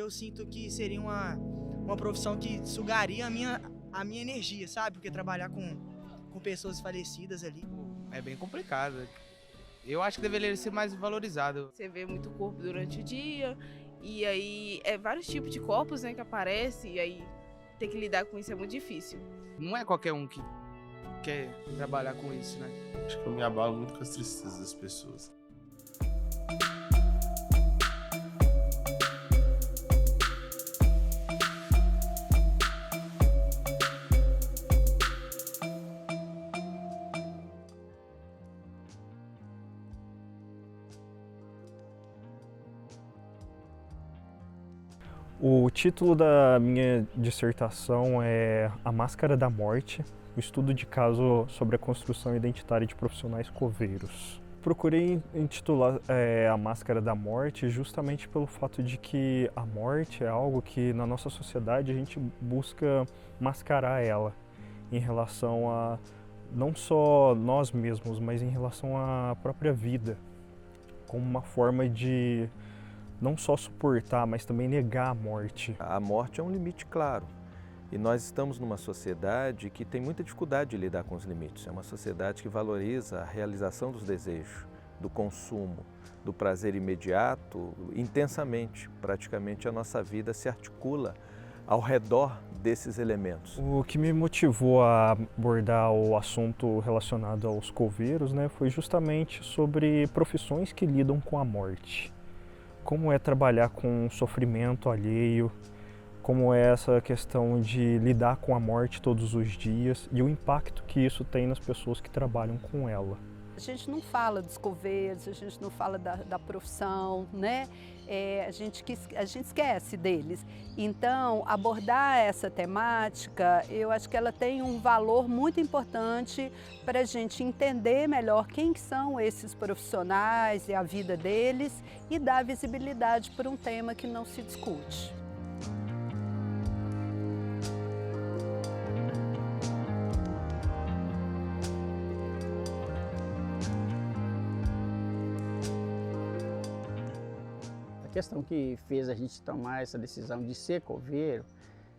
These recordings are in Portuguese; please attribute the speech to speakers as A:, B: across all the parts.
A: eu sinto que seria uma profissão que sugaria a minha energia, sabe? Porque trabalhar com pessoas falecidas ali.
B: É bem complicado. Eu acho que deveria ser mais valorizado.
C: Você vê muito corpo durante o dia, e aí vários tipos de corpos, né, que aparecem, e aí ter que lidar com isso é muito difícil.
B: Não é qualquer um que quer trabalhar com isso, né?
D: Acho que eu me abalo muito com as tristezas das pessoas.
E: O título da minha dissertação é A Máscara da Morte, o estudo de caso sobre a construção identitária de profissionais coveiros. Procurei intitular A Máscara da Morte justamente pelo fato de que a morte é algo que na nossa sociedade a gente busca mascarar ela em relação a não só nós mesmos, mas em relação à própria vida, como uma forma de não só suportar, mas também negar a morte.
F: A morte é um limite claro. E nós estamos numa sociedade que tem muita dificuldade de lidar com os limites. É uma sociedade que valoriza a realização dos desejos, do consumo, do prazer imediato, intensamente. Praticamente a nossa vida se articula ao redor desses elementos.
E: O que me motivou a abordar o assunto relacionado aos coveiros, foi justamente sobre profissões que lidam com a morte. Como é trabalhar com sofrimento alheio, como é essa questão de lidar com a morte todos os dias e o impacto que isso tem nas pessoas que trabalham com ela.
G: A gente não fala dos coveiros, a gente não fala da profissão, né? A gente esquece deles. Então, abordar essa temática, eu acho que ela tem um valor muito importante para a gente entender melhor quem que são esses profissionais e a vida deles e dar visibilidade para um tema que não se discute.
H: A questão que fez a gente tomar essa decisão de ser coveiro,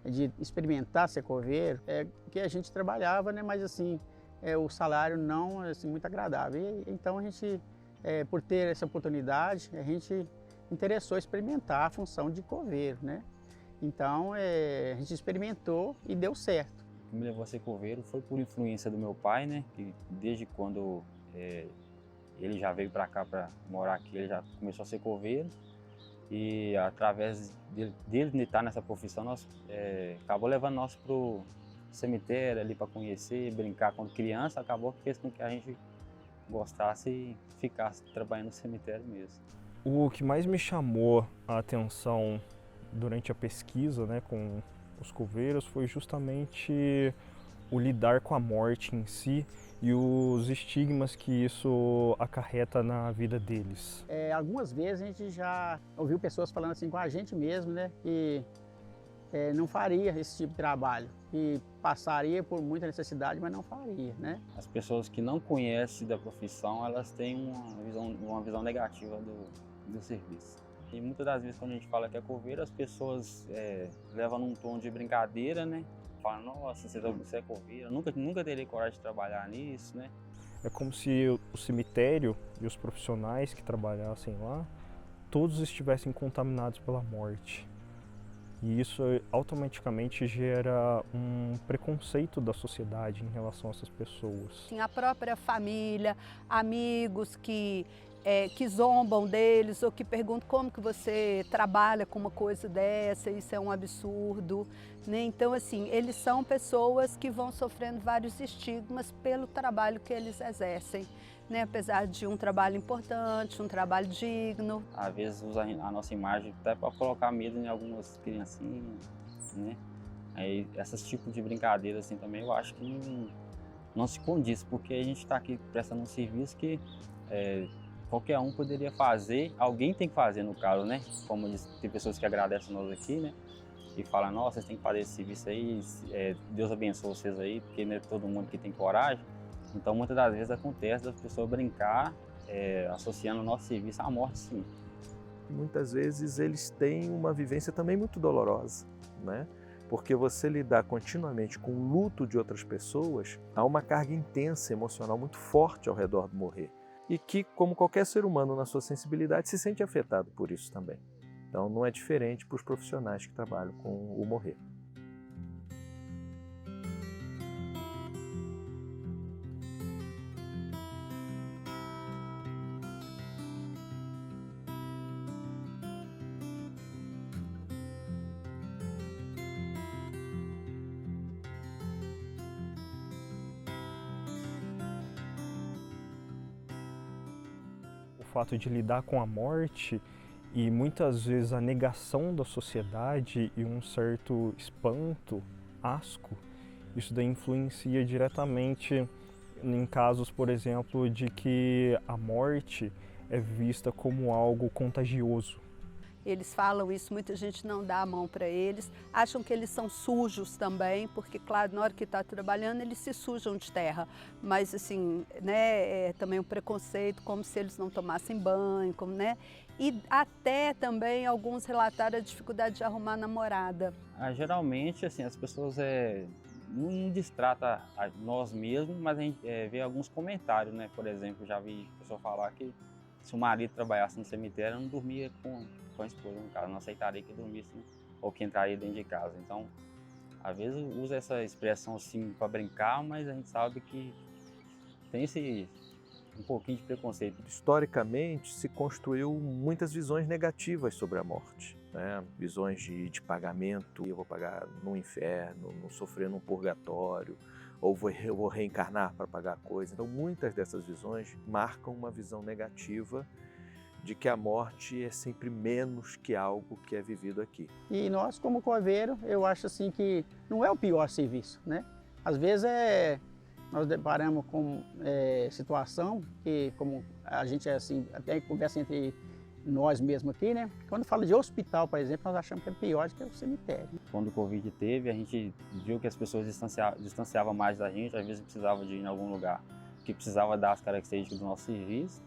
H: de experimentar ser coveiro, é que a gente trabalhava, mas assim, o salário não assim, muito agradável. E, então a gente, por ter essa oportunidade, a gente interessou experimentar a função de coveiro, né? Então a gente experimentou e deu certo.
I: O que me levou a ser coveiro foi por influência do meu pai, né? Que desde quando ele já veio para cá para morar aqui, ele já começou a ser coveiro. E através dele estar nessa profissão, acabou levando nós para o cemitério ali para conhecer, brincar quando criança, acabou que fez com que a gente gostasse e ficasse trabalhando no cemitério mesmo.
E: O que mais me chamou a atenção durante a pesquisa com os coveiros foi justamente o lidar com a morte em si e os estigmas que isso acarreta na vida deles.
H: Algumas vezes a gente já ouviu pessoas falando assim com a gente mesmo, que não faria esse tipo de trabalho, que passaria por muita necessidade, mas não faria, né?
I: As pessoas que não conhecem da profissão, elas têm uma visão negativa do serviço. E muitas das vezes quando a gente fala que é coveiro, as pessoas levam num tom de brincadeira, né? Fala, nossa, você é coveiro, nunca teria coragem de trabalhar nisso, né?
E: É como se o cemitério e os profissionais que trabalhassem lá, todos estivessem contaminados pela morte. E isso automaticamente gera um preconceito da sociedade em relação a essas pessoas.
G: A própria família, amigos que zombam deles ou que perguntam como que você trabalha com uma coisa dessa, isso é um absurdo, né? Então, assim, eles são pessoas que vão sofrendo vários estigmas pelo trabalho que eles exercem, né? Apesar de um trabalho importante, um trabalho digno.
I: Às vezes usa a nossa imagem até para colocar medo em algumas criancinhas, né? Aí, esses tipos de brincadeiras assim também eu acho que não se condiz, porque a gente está aqui prestando um serviço que qualquer um poderia fazer, alguém tem que fazer no caso, né? Como diz, tem pessoas que agradecem nós aqui, né? E falam, nossa, vocês têm que fazer esse serviço aí, Deus abençoe vocês aí, porque não é todo mundo que tem coragem. Então muitas das vezes acontece das pessoas brincar, associando o nosso serviço à morte, sim.
F: muitas vezes eles têm uma vivência também muito dolorosa, né? Porque você lidar continuamente com o luto de outras pessoas, há uma carga intensa emocional muito forte ao redor do morrer. E que, como qualquer ser humano na sua sensibilidade, se sente afetado por isso também. Então não é diferente para os profissionais que trabalham com o morrer.
E: O fato de lidar com a morte e muitas vezes a negação da sociedade e um certo espanto, asco, isso daí influencia diretamente em casos, por exemplo, de que a morte é vista como algo contagioso.
G: Eles falam isso, muita gente não dá a mão para eles, acham que eles são sujos também, porque, claro, na hora que está trabalhando, eles se sujam de terra. Mas, assim, né, é também um preconceito, como se eles não tomassem banho, como, né? E até também alguns relataram a dificuldade de arrumar namorada.
I: Geralmente, assim, as pessoas não destrata nós mesmos, mas a gente vê alguns comentários, né? Por exemplo, já vi pessoa falar que se o marido trabalhasse no cemitério, não dormia com a esposa no caso, não aceitaria que dormisse ou que entraria dentro de casa. Então, às vezes usa essa expressão assim para brincar, mas a gente sabe que tem um pouquinho de preconceito.
F: Historicamente, se construiu muitas visões negativas sobre a morte, né? Visões de pagamento, eu vou pagar no inferno, não sofrer num purgatório, ou eu vou reencarnar para pagar a coisa. Então, muitas dessas visões marcam uma visão negativa de que a morte é sempre menos que algo que é vivido aqui.
H: E nós, como coveiro, eu acho assim que não é o pior serviço, né? Às vezes nós deparamos com situação que, como a gente assim, até conversa entre nós mesmos aqui, né? Quando fala de hospital, por exemplo, nós achamos que é pior do que o cemitério.
I: Quando o Covid teve, a gente viu que as pessoas distanciavam mais da gente, às vezes precisava de ir em algum lugar que precisava dar as características do nosso serviço.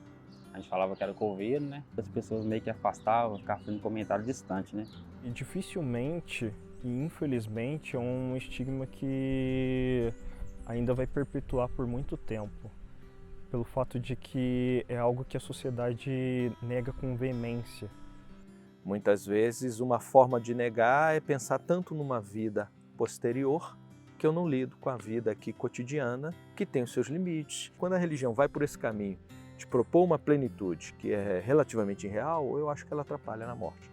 I: A gente falava que era coveiro, né? As pessoas meio que afastavam, ficavam fazendo comentário distante, né?
E: E dificilmente, e infelizmente, é um estigma que ainda vai perpetuar por muito tempo. Pelo fato de que é algo que a sociedade nega com veemência.
F: Muitas vezes, uma forma de negar é pensar tanto numa vida posterior que eu não lido com a vida aqui cotidiana, que tem os seus limites. Quando a religião vai por esse caminho de propor uma plenitude que é relativamente irreal, eu acho que ela atrapalha na morte.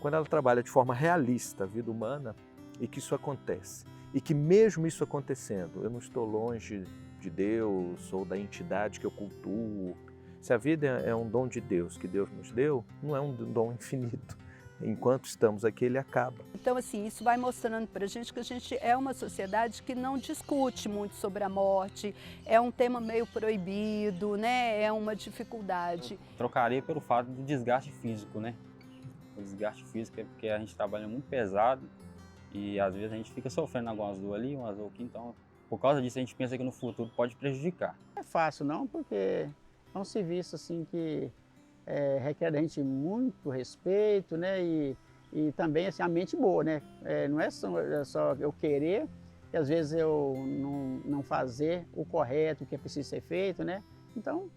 F: Quando ela trabalha de forma realista a vida humana e que isso acontece, e que mesmo isso acontecendo, eu não estou longe de Deus ou da entidade que eu cultuo. Se a vida é um dom de Deus, que Deus nos deu, não é um dom infinito. Enquanto estamos aqui, ele acaba.
G: Então, assim, isso vai mostrando para a gente que a gente é uma sociedade que não discute muito sobre a morte, é um tema meio proibido, né? É uma dificuldade.
I: Eu trocaria pelo fato do desgaste físico, né? O desgaste físico é porque a gente trabalha muito pesado e às vezes a gente fica sofrendo algumas dores ali, umas dores aqui, então por causa disso a gente pensa que no futuro pode prejudicar.
H: Não é fácil não, porque é um serviço assim que requer da gente muito respeito, né? E também assim, a mente boa, né? Não é só eu querer e às vezes eu não fazer o correto, o que é preciso ser feito, né? Então,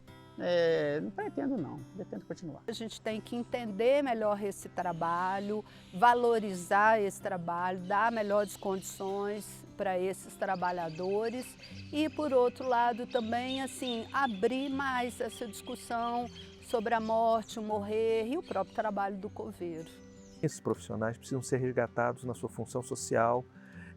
H: não pretendo não, pretendo continuar.
G: A gente tem que entender melhor esse trabalho, valorizar esse trabalho, dar melhores condições para esses trabalhadores e, por outro lado, também assim, abrir mais essa discussão sobre a morte, o morrer e o próprio trabalho do coveiro.
F: Esses profissionais precisam ser resgatados na sua função social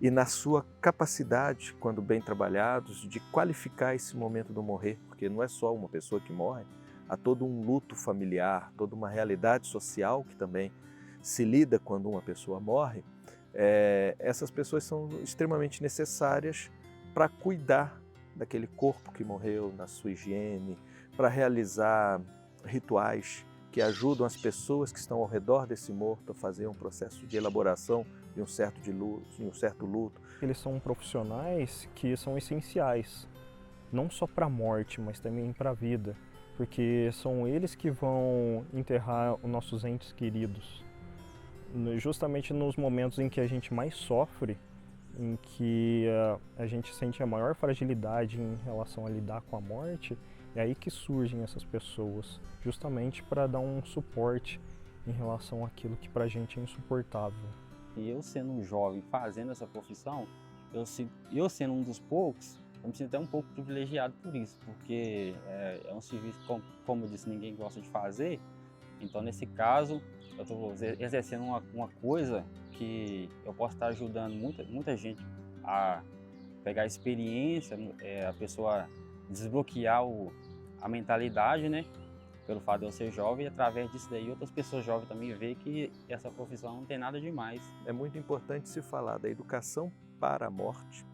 F: e na sua capacidade, quando bem trabalhados, de qualificar esse momento do morrer, porque não é só uma pessoa que morre, há todo um luto familiar, toda uma realidade social que também se lida quando uma pessoa morre. Essas pessoas são extremamente necessárias para cuidar daquele corpo que morreu, na sua higiene, para realizar rituais que ajudam as pessoas que estão ao redor desse morto a fazer um processo de elaboração de um certo luto.
E: Eles são profissionais que são essenciais, não só para a morte, mas também para a vida, porque são eles que vão enterrar os nossos entes queridos. Justamente nos momentos em que a gente mais sofre, em que a gente sente a maior fragilidade em relação a lidar com a morte, é aí que surgem essas pessoas, justamente para dar um suporte em relação àquilo que pra gente é insuportável.
I: E eu sendo um jovem fazendo essa profissão, eu sendo um dos poucos, eu me sinto até um pouco privilegiado por isso, porque é um serviço, como eu disse, ninguém gosta de fazer. Então, nesse caso, eu estou exercendo uma coisa que eu posso estar ajudando muita gente a pegar a experiência, a pessoa desbloquear a mentalidade, né? Pelo fato de eu ser jovem, e através disso daí outras pessoas jovens também veem que essa profissão não tem nada demais.
F: É muito importante se falar da educação para a morte,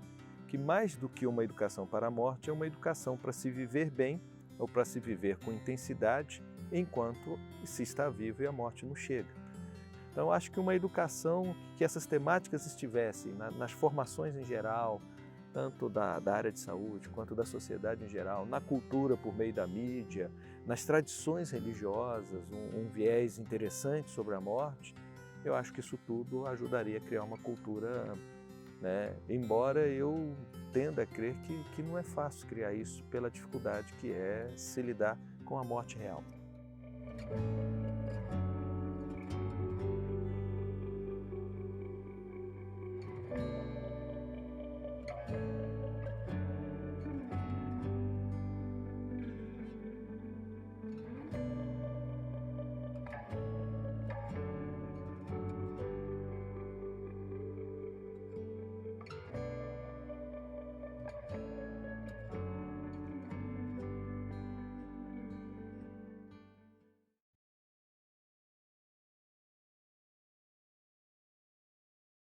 F: que mais do que uma educação para a morte é uma educação para se viver bem ou para se viver com intensidade enquanto se está vivo e a morte não chega. Então, acho que uma educação que essas temáticas estivessem nas formações em geral, tanto da área de saúde quanto da sociedade em geral, na cultura por meio da mídia, nas tradições religiosas, um viés interessante sobre a morte, eu acho que isso tudo ajudaria a criar uma cultura, né? Embora eu tenda a crer que não é fácil criar isso pela dificuldade que é se lidar com a morte real.